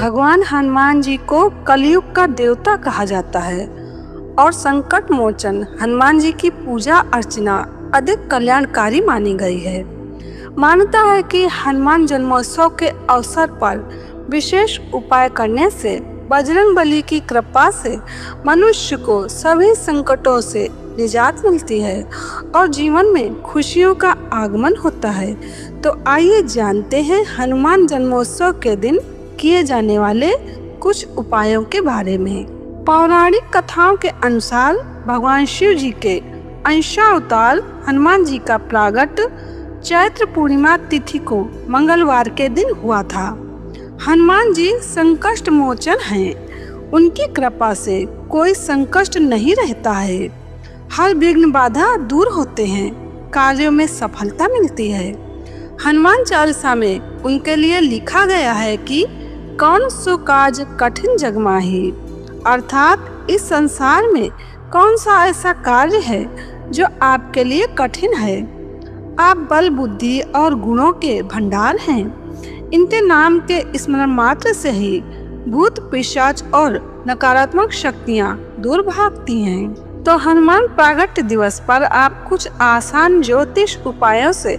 भगवान हनुमान जी को कलयुग का देवता कहा जाता है और संकट मोचन हनुमान जी की पूजा अर्चना अधिक कल्याणकारी मानी गई है। मान्यता है कि हनुमान जन्मोत्सव के अवसर पर विशेष उपाय करने से बजरंगबली की कृपा से मनुष्य को सभी संकटों से निजात मिलती है और जीवन में खुशियों का आगमन होता है। तो आइए जानते हैं हनुमान जन्मोत्सव के दिन किए जाने वाले कुछ उपायों के बारे में। पौराणिक कथाओं के अनुसार भगवान शिव जी के अंशावतार हनुमान जी का प्रागट चैत्र पूर्णिमा तिथि को मंगलवार के दिन हुआ था। हनुमान जी संकट मोचन हैं। उनकी कृपा से कोई संकट नहीं रहता है। हर विघ्न बाधा दूर होते हैं, कार्यों में सफलता मिलती है। हनुमान चालीसा में उनके लिए लिखा गया है कि कौन सो काज कठिन जग माही, अर्थात इस संसार में कौन सा ऐसा कार्य है जो आपके लिए कठिन है। आप बल बुद्धि और गुणों के भंडार हैं। इनके नाम के स्मरण मात्र से ही भूत पिशाच और नकारात्मक शक्तियां दूर भागती हैं। तो हनुमान प्रागट्य दिवस पर आप कुछ आसान ज्योतिष उपायों से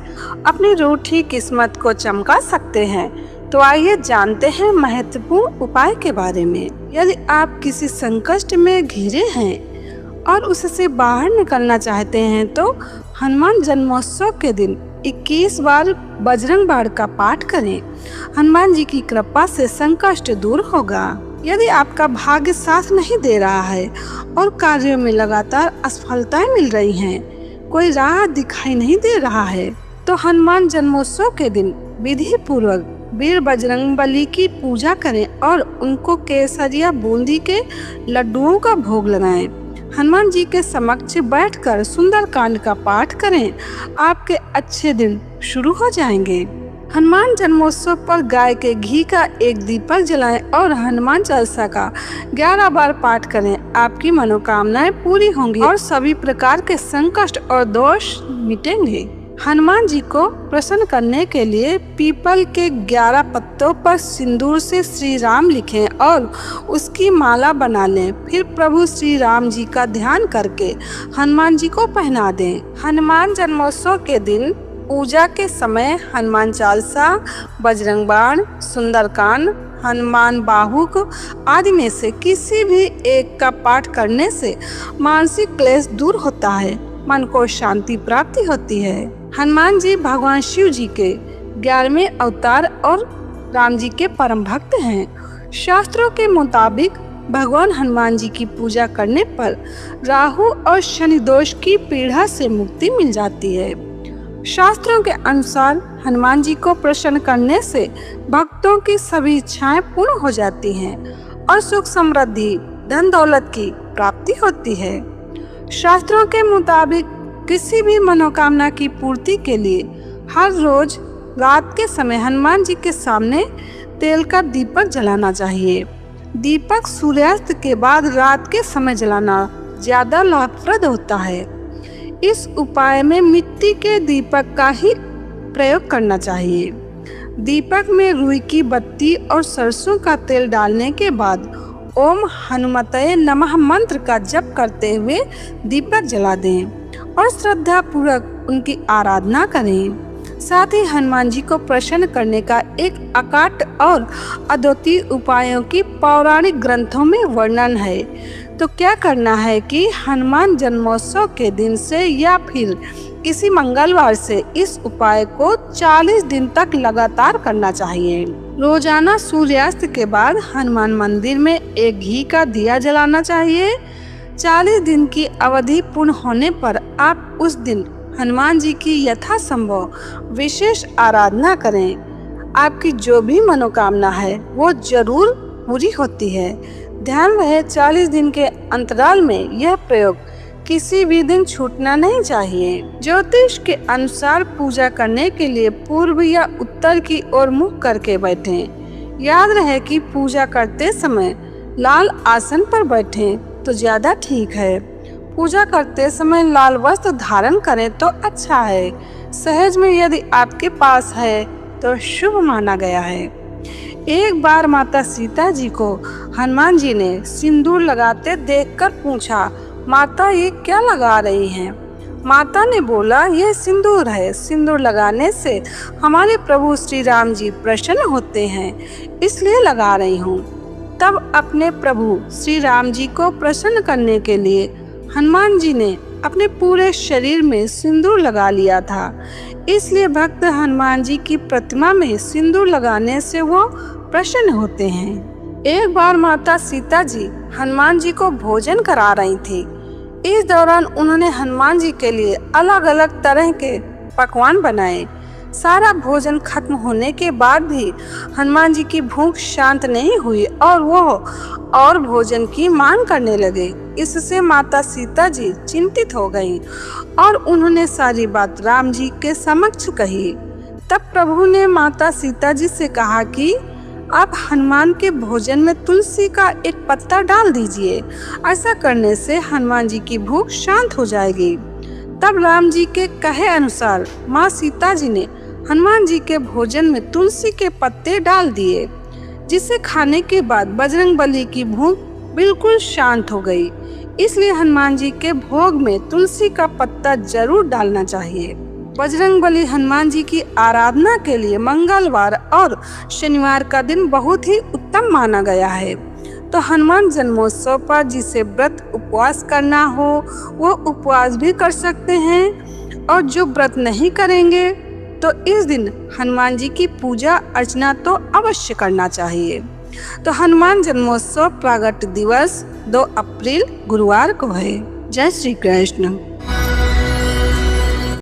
अपनी रूठी किस्मत को चमका सकते हैं। तो आइए जानते हैं महत्वपूर्ण उपाय के बारे में। यदि आप किसी संकट में घिरे हैं और उससे बाहर निकलना चाहते हैं तो हनुमान जन्मोत्सव के दिन 21 बार बजरंग बाण का पाठ करें। हनुमान जी की कृपा से संकट दूर होगा। यदि आपका भाग्य साथ नहीं दे रहा है और कार्यों में लगातार असफलताएं मिल रही हैं, कोई राह दिखाई नहीं दे रहा है, तो हनुमान जन्मोत्सव के दिन विधि पूर्वक वीर बजरंगबली की पूजा करें और उनको केसरिया बूंदी के लड्डुओं का भोग लगाएं। हनुमान जी के समक्ष बैठकर सुंदरकांड का पाठ करें। आपके अच्छे दिन शुरू हो जाएंगे। हनुमान जन्मोत्सव पर गाय के घी का एक दीपक जलाएं और हनुमान चालीसा का 11 बार पाठ करें। आपकी मनोकामनाएं पूरी होंगी और सभी प्रकार के संकट और दोष मिटेंगे। हनुमान जी को प्रसन्न करने के लिए पीपल के 11 पत्तों पर सिंदूर से श्री राम लिखें और उसकी माला बना लें। फिर प्रभु श्री राम जी का ध्यान करके हनुमान जी को पहना दें। हनुमान जन्मोत्सव के दिन पूजा के समय हनुमान चालीसा, बजरंग बाण, सुंदरकांड, हनुमान बाहुक आदि में से किसी भी एक का पाठ करने से मानसिक क्लेश दूर होता है, मन को शांति प्राप्ति होती है। हनुमान जी भगवान शिव जी के 11वें अवतार और राम जी के परम भक्त हैं। शास्त्रों के मुताबिक भगवान हनुमान जी की पूजा करने पर राहु और शनि दोष की पीड़ा से मुक्ति मिल जाती है। शास्त्रों के अनुसार हनुमान जी को प्रसन्न करने से भक्तों की सभी इच्छाएं पूर्ण हो जाती हैं और सुख समृद्धि धन दौलत की प्राप्ति होती है। शास्त्रों के मुताबिक किसी भी मनोकामना की पूर्ति के लिए हर रोज रात के समय हनुमान जी के सामने तेल का दीपक जलाना चाहिए। दीपक सूर्यास्त के बाद रात के समय जलाना ज्यादा लाभप्रद होता है। इस उपाय में मिट्टी के दीपक का ही प्रयोग करना चाहिए। दीपक में रुई की बत्ती और सरसों का तेल डालने के बाद ओम हनुमते नमः मंत्र का जप करते हुए दीपक जला दें और श्रद्धा पूर्वक उनकी आराधना करें। साथ ही हनुमान जी को प्रसन्न करने का एक अकाट और अद्वितीय उपायों की पौराणिक ग्रंथों में वर्णन है। तो क्या करना है कि हनुमान जन्मोत्सव के दिन से या फिर किसी मंगलवार से इस उपाय को 40 दिन तक लगातार करना चाहिए। रोजाना सूर्यास्त के बाद हनुमान मंदिर में एक घी का दिया जलाना चाहिए। 40 दिन की अवधि पूर्ण होने पर आप उस दिन हनुमान जी की यथासंभव विशेष आराधना करें। आपकी जो भी मनोकामना है वो जरूर पूरी होती है। ध्यान रहे 40 दिन के अंतराल में यह प्रयोग किसी भी दिन छूटना नहीं चाहिए। ज्योतिष के अनुसार पूजा करने के लिए पूर्व या उत्तर की ओर मुख करके बैठें। याद रहे कि पूजा करते समय लाल आसन पर बैठें तो ज्यादा ठीक है। पूजा करते समय लाल वस्त्र धारण करें तो अच्छा है। सहज में यदि आपके पास है तो शुभ माना गया है। एक बार माता सीता जी को हनुमान जी ने सिंदूर लगाते देखकर पूछा, माता ये क्या लगा रही हैं? माता ने बोला, यह सिंदूर है। सिंदूर लगाने से हमारे प्रभु श्री राम जी प्रसन्न होते हैं, इसलिए लगा रही हूँ। तब अपने प्रभु श्री राम जी को प्रसन्न करने के लिए हनुमान जी ने अपने पूरे शरीर में सिंदूर लगा लिया था। इसलिए भक्त हनुमान जी की प्रतिमा में सिंदूर लगाने से वो प्रसन्न होते हैं। एक बार माता सीता जी हनुमान जी को भोजन करा रही थी। इस दौरान उन्होंने हनुमान जी के लिए अलग अलग तरह के पकवान बनाए। सारा भोजन खत्म होने के बाद भी हनुमान जी की भूख शांत नहीं हुई और वो और भोजन की मांग करने लगे। इससे माता सीता जी चिंतित हो गईं और उन्होंने सारी बात राम जी के समक्ष कही। तब प्रभु ने माता सीता जी से कहा कि आप हनुमान के भोजन में तुलसी का एक पत्ता डाल दीजिए। ऐसा करने से हनुमान जी की भूख शांत हो जाएगी। तब राम जी के कहे अनुसार माँ सीता जी ने हनुमान जी के भोजन में तुलसी के पत्ते डाल दिए, जिसे खाने के बाद बजरंगबली की भूख बिल्कुल शांत हो गई। इसलिए हनुमान जी के भोग में तुलसी का पत्ता जरूर डालना चाहिए। बजरंगबली हनुमान जी की आराधना के लिए मंगलवार और शनिवार का दिन बहुत ही उत्तम माना गया है। तो हनुमान जन्मोत्सव पर जिसे व्रत उपवास करना हो वो उपवास भी कर सकते हैं, और जो व्रत नहीं करेंगे तो इस दिन हनुमान जी की पूजा अर्चना तो अवश्य करना चाहिए। तो हनुमान जन्मोत्सव प्रागट्य दिवस 2 अप्रैल गुरुवार को है। जय श्री कृष्ण।